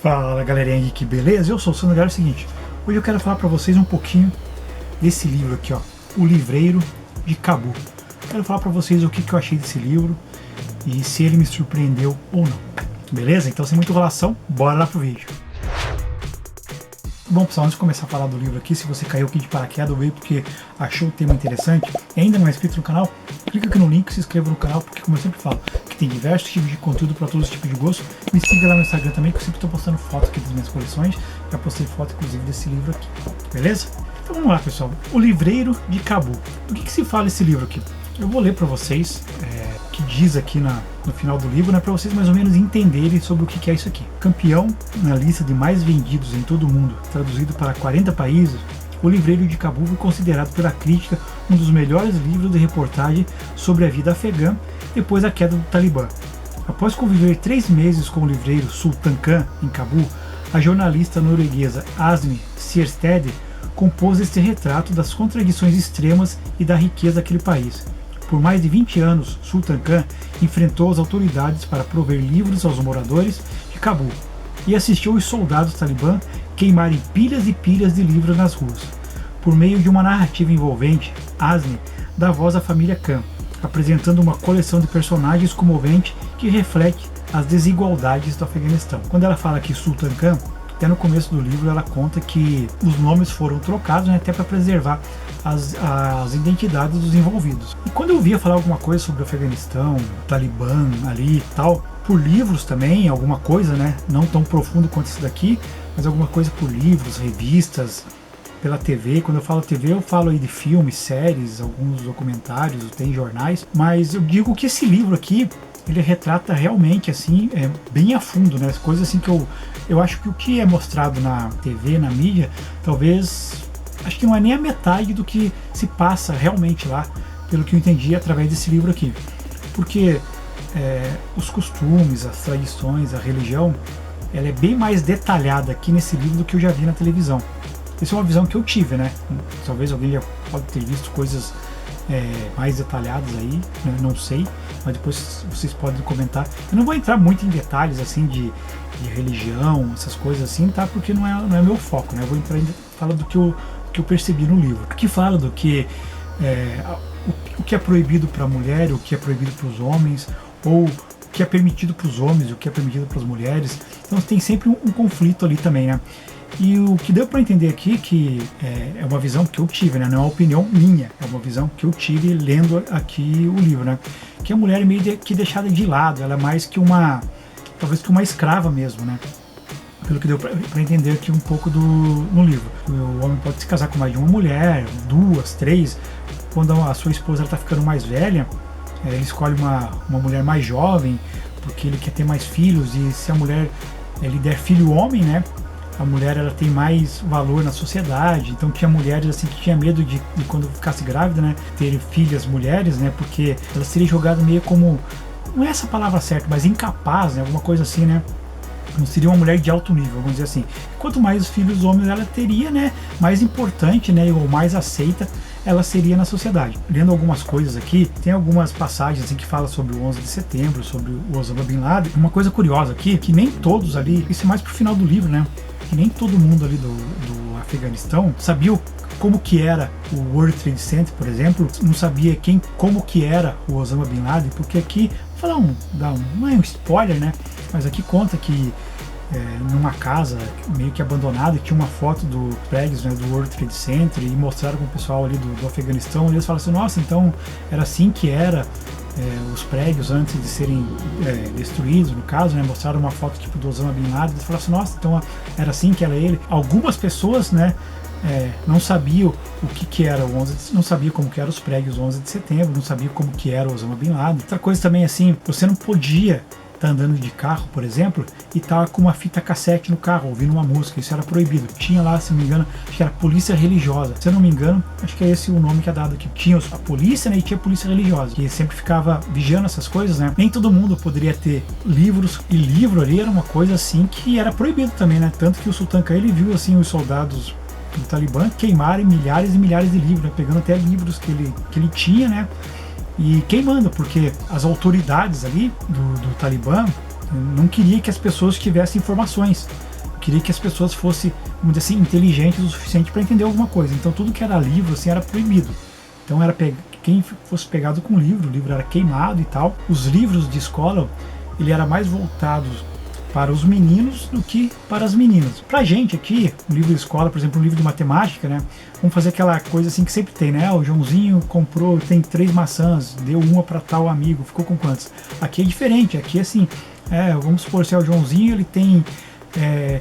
Fala galerinha que beleza? Eu sou o Sandro. É o seguinte, hoje eu quero falar para vocês um pouquinho desse livro aqui, ó, O Livreiro de Cabu. Quero falar para vocês o que eu achei desse livro e se ele me surpreendeu ou não. Beleza? Então sem muita enrolação, bora lá pro vídeo. Bom pessoal, antes de começar a falar do livro aqui, se você caiu aqui de paraquedas ou veio porque achou o tema interessante e ainda não é inscrito no canal, clica aqui no link, se inscreva no canal, porque como eu sempre falo, que tem diversos tipos de conteúdo para todos os tipos de gosto. Me siga lá no Instagram também, que eu sempre estou postando foto aqui das minhas coleções. Já postei foto inclusive desse livro aqui, beleza? Então vamos lá pessoal, O Livreiro de Cabu. Do que se fala esse livro aqui? Eu vou ler para vocês que diz aqui no final do livro, né, para vocês mais ou menos entenderem sobre o que é isso aqui. Campeão na lista de mais vendidos em todo o mundo, traduzido para 40 países, O Livreiro de Cabu foi considerado pela crítica um dos melhores livros de reportagem sobre a vida afegã depois da queda do Talibã. Após conviver 3 meses com o livreiro Sultan Khan em Cabu, a jornalista norueguesa Asmi Sierstad compôs este retrato das contradições extremas e da riqueza daquele país. Por mais de 20 anos, Sultan Khan enfrentou as autoridades para prover livros aos moradores de Cabu e assistiu os soldados talibã queimarem pilhas e pilhas de livros nas ruas. Por meio de uma narrativa envolvente, Asmi dá voz à família Khan, apresentando uma coleção de personagens comovente que reflete as desigualdades do Afeganistão. Quando ela fala que Sultan Khan, até no começo do livro ela conta que os nomes foram trocados, né, até para preservar as identidades dos envolvidos. E quando eu via falar alguma coisa sobre o Afeganistão, o Talibã ali e tal, por livros também, alguma coisa, né, não tão profundo quanto isso daqui, mas alguma coisa por livros, revistas, pela TV. Quando eu falo TV, eu falo aí de filmes, séries, alguns documentários, tem jornais, mas eu digo que esse livro aqui, ele retrata realmente assim, bem a fundo, né, as coisas assim que eu acho que o que é mostrado na TV, na mídia, talvez, acho que não é nem a metade do que se passa realmente lá, pelo que eu entendi através desse livro aqui. Porque os costumes, as tradições, a religião, ela é bem mais detalhada aqui nesse livro do que eu já vi na televisão. Essa é uma visão que eu tive, né? Talvez alguém já pode ter visto coisas mais detalhadas aí, né? Não sei, mas depois vocês podem comentar. Eu não vou entrar muito em detalhes assim de religião, essas coisas assim, tá? Porque não é meu foco, né? Eu vou entrar em fala do que eu percebi no livro. Aqui fala do que o que é proibido para a mulher, o que é proibido para os homens, ou o que é permitido para os homens, o que é permitido para as mulheres. Então tem sempre um conflito ali também, né? E o que deu para entender aqui, que é uma visão que eu tive, né? Não é uma opinião minha, é uma visão que eu tive lendo aqui o livro, né? Que a mulher é meio que deixada de lado, ela é mais que talvez que uma escrava mesmo, né? Pelo que deu para entender aqui um pouco no livro. O homem pode se casar com mais de uma mulher, 2, 3, quando a sua esposa está ficando mais velha, ele escolhe uma mulher mais jovem, porque ele quer ter mais filhos, e se a mulher lhe der filho homem, né? A mulher ela tem mais valor na sociedade. Então tinha mulheres assim que tinha medo de quando ficasse grávida, né, ter filhas mulheres, né, porque ela seria jogada meio como, não é essa palavra certa, mas incapaz, né, alguma coisa assim, né, não seria uma mulher de alto nível, vamos dizer assim. Quanto mais os filhos homens ela teria, né, mais importante, né, ou mais aceita ela seria na sociedade. Lendo algumas coisas aqui, tem algumas passagens assim que fala sobre o 11 de setembro, sobre o Osama Bin Laden. Uma coisa curiosa aqui, que nem todos ali, isso é mais pro final do livro, né, que nem todo mundo ali do Afeganistão sabia como que era o World Trade Center, por exemplo, não sabia como que era o Osama Bin Laden, porque aqui, vou falar não é um spoiler, né, mas aqui conta que numa casa meio que abandonada, tinha uma foto dos prédios, né, do World Trade Center, e mostraram com o pessoal ali do Afeganistão, e eles falaram assim, nossa, então era assim que era os prédios antes de serem destruídos, no caso, né, mostraram uma foto tipo do Osama Bin Laden, e falaram assim, nossa, então era assim que era ele. Algumas pessoas, né, não sabiam o que era o 11, não sabiam como que eram os prédios 11 de setembro, não sabiam como que era o Osama Bin Laden. Outra coisa também assim, você não podia tá andando de carro, por exemplo, e tá com uma fita cassete no carro, ouvindo uma música, isso era proibido. Tinha lá, se não me engano, acho que era polícia religiosa. Se eu não me engano, acho que é esse o nome que é dado aqui. Tinha a polícia, né, e tinha a polícia religiosa, que sempre ficava vigiando essas coisas, né. Nem todo mundo poderia ter livros, e livro ali era uma coisa assim que era proibido também, né. Tanto que o Sultan Khan, ele viu assim os soldados do Talibã queimarem milhares e milhares de livros, né, pegando até livros que ele tinha, né, e queimando, porque as autoridades ali do Talibã não queria que as pessoas tivessem informações. queria que as pessoas fossem, vamos dizer assim, inteligentes o suficiente para entender alguma coisa. Então tudo que era livro assim era proibido. Então era quem fosse pegado com o livro era queimado e tal. Os livros de escola, ele era mais voltado para os meninos do que para as meninas. Pra gente aqui, um livro de escola, por exemplo, um livro de matemática, né? Vamos fazer aquela coisa assim que sempre tem, né? O Joãozinho comprou, tem 3 maçãs, deu uma para tal amigo, ficou com quantas? Aqui é diferente, aqui assim, vamos supor, se é o Joãozinho, ele tem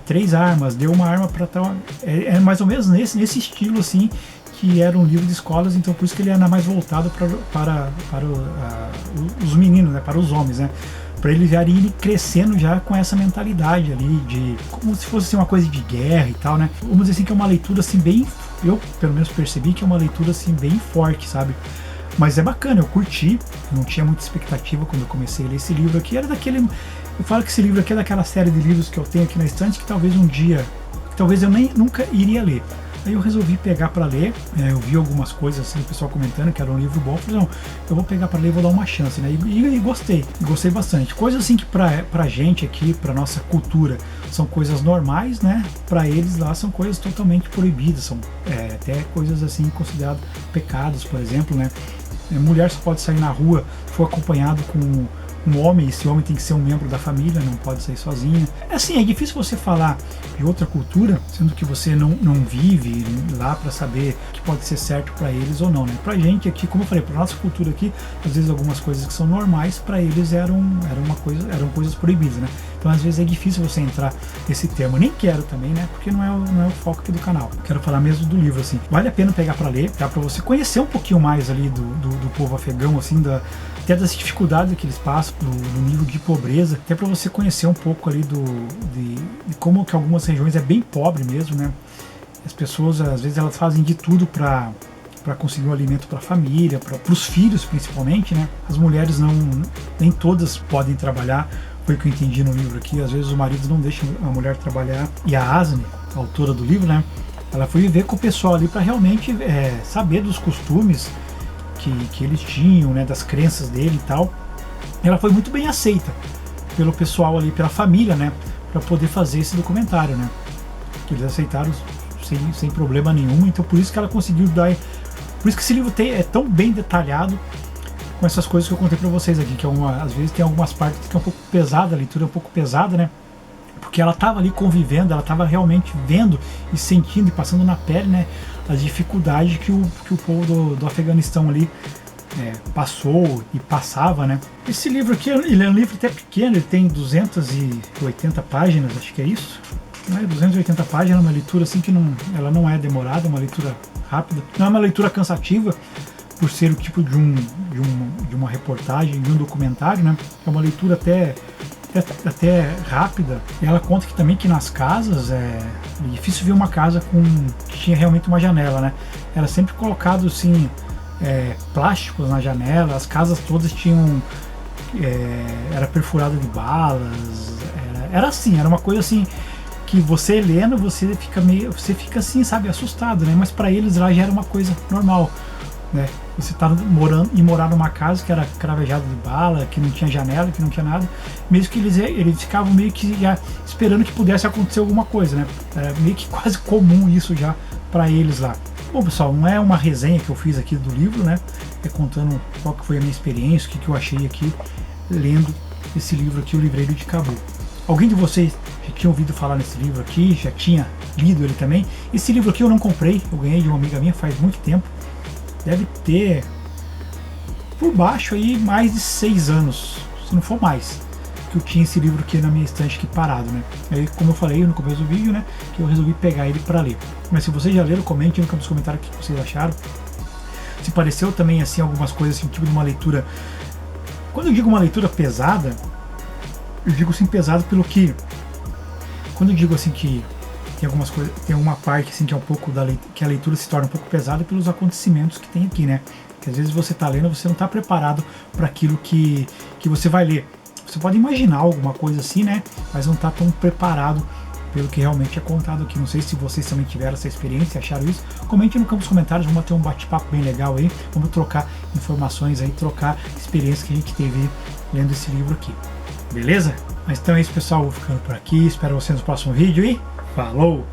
3 armas, deu uma arma para tal. É mais ou menos nesse estilo assim, que era um livro de escolas, então por isso que ele era mais voltado para os meninos, né? Para os homens, né? Para eles já irem crescendo já com essa mentalidade ali de como se fosse assim, uma coisa de guerra e tal, né? Vamos dizer assim que é uma leitura assim bem, eu pelo menos percebi que é uma leitura assim bem forte, sabe? Mas é bacana, eu curti, não tinha muita expectativa quando eu comecei a ler esse livro aqui, era daquele, eu falo que esse livro aqui é daquela série de livros que eu tenho aqui na estante que talvez um dia, talvez eu nunca iria ler. Aí eu resolvi pegar para ler, eu vi algumas coisas assim, o pessoal comentando que era um livro bom, eu falei, não, eu vou pegar para ler e vou dar uma chance, né? E gostei bastante. Coisas assim que pra gente aqui, pra nossa cultura, são coisas normais, né? Para eles lá são coisas totalmente proibidas, são até coisas assim consideradas pecados, por exemplo, né? Mulher só pode sair na rua se for acompanhado com um homem, esse homem tem que ser um membro da família, não pode sair sozinha. Assim, é difícil você falar de outra cultura, sendo que você não vive lá para saber que pode ser certo para eles ou não, né? Pra gente aqui, como eu falei, pra nossa cultura aqui, às vezes algumas coisas que são normais, para eles eram coisas proibidas, né? Então às vezes é difícil você entrar nesse termo. Nem quero também, né? Porque não é o foco aqui do canal. Quero falar mesmo do livro, assim. Vale a pena pegar para ler, tá? Para você conhecer um pouquinho mais ali do povo afegão, assim, até das dificuldades que eles passam, do nível de pobreza, até para você conhecer um pouco ali de como que algumas regiões é bem pobre mesmo, né? As pessoas, às vezes, elas fazem de tudo para conseguir um alimento para a família, para os filhos principalmente, né? As mulheres nem todas podem trabalhar, foi o que eu entendi no livro aqui. Às vezes os maridos não deixam a mulher trabalhar. E a Asne, a autora do livro, né? Ela foi viver com o pessoal ali para realmente saber dos costumes que eles tinham, né? Das crenças dele e tal. Ela foi muito bem aceita pelo pessoal ali, pela família, né? Para poder fazer esse documentário, né? Eles aceitaram sem problema nenhum, então por isso que ela conseguiu dar. Por isso que esse livro é tão bem detalhado com essas coisas que eu contei para vocês aqui, que às vezes tem algumas partes que é um pouco pesada, a leitura é um pouco pesada, né? Porque ela estava ali convivendo, ela estava realmente vendo e sentindo e passando na pele, né? As dificuldades que o povo do Afeganistão ali passou e passava, né? Esse livro aqui, ele é um livro até pequeno, ele tem 280 páginas, acho que é isso. 280 páginas, uma leitura assim que ela não é demorada, uma leitura rápida. Não é uma leitura cansativa, por ser o tipo de uma reportagem, de um documentário, né? É uma leitura até rápida. E ela conta que também que nas casas é difícil ver uma casa que tinha realmente uma janela, né? Era sempre colocado assim plásticos na janela, as casas todas tinham era perfurada de balas, era assim, era uma coisa assim que você lendo, você fica assim, sabe, assustado, né? Mas para eles lá já era uma coisa normal, né? Você tá morar numa casa que era cravejada de bala, que não tinha janela, que não tinha nada, mesmo que eles ficavam meio que já esperando que pudesse acontecer alguma coisa, né? Era meio que quase comum isso já para eles lá. Bom, pessoal, não é uma resenha que eu fiz aqui do livro, né? É contando qual que foi a minha experiência, o que eu achei aqui lendo esse livro aqui, O Livreiro de Cabul. Alguém de vocês já tinha ouvido falar nesse livro aqui, já tinha lido ele também? Esse livro aqui eu não comprei, eu ganhei de uma amiga minha faz muito tempo. Deve ter, por baixo aí, mais de 6 anos, se não for mais, que eu tinha esse livro aqui na minha estante aqui parado, né? Aí, como eu falei no começo do vídeo, né, que eu resolvi pegar ele para ler. Mas se vocês já leram, comentem no campo dos comentários o que vocês acharam. Se pareceu também assim algumas coisas assim, tipo de uma leitura. Quando eu digo uma leitura pesada, eu digo assim pesado pelo que, quando eu digo assim que tem algumas coisas, tem uma parte assim que é um pouco que a leitura se torna um pouco pesada pelos acontecimentos que tem aqui, né? Que às vezes você está lendo, você não está preparado para aquilo que você vai ler. Você pode imaginar alguma coisa assim, né? Mas não está tão preparado pelo que realmente é contado aqui. Não sei se vocês também tiveram essa experiência, acharam isso. Comente no campo dos comentários, vamos ter um bate-papo bem legal aí. Vamos trocar informações aí, trocar experiências que a gente teve lendo esse livro aqui. Beleza? Mas então é isso, pessoal, vou ficando por aqui, espero vocês no próximo vídeo e falou!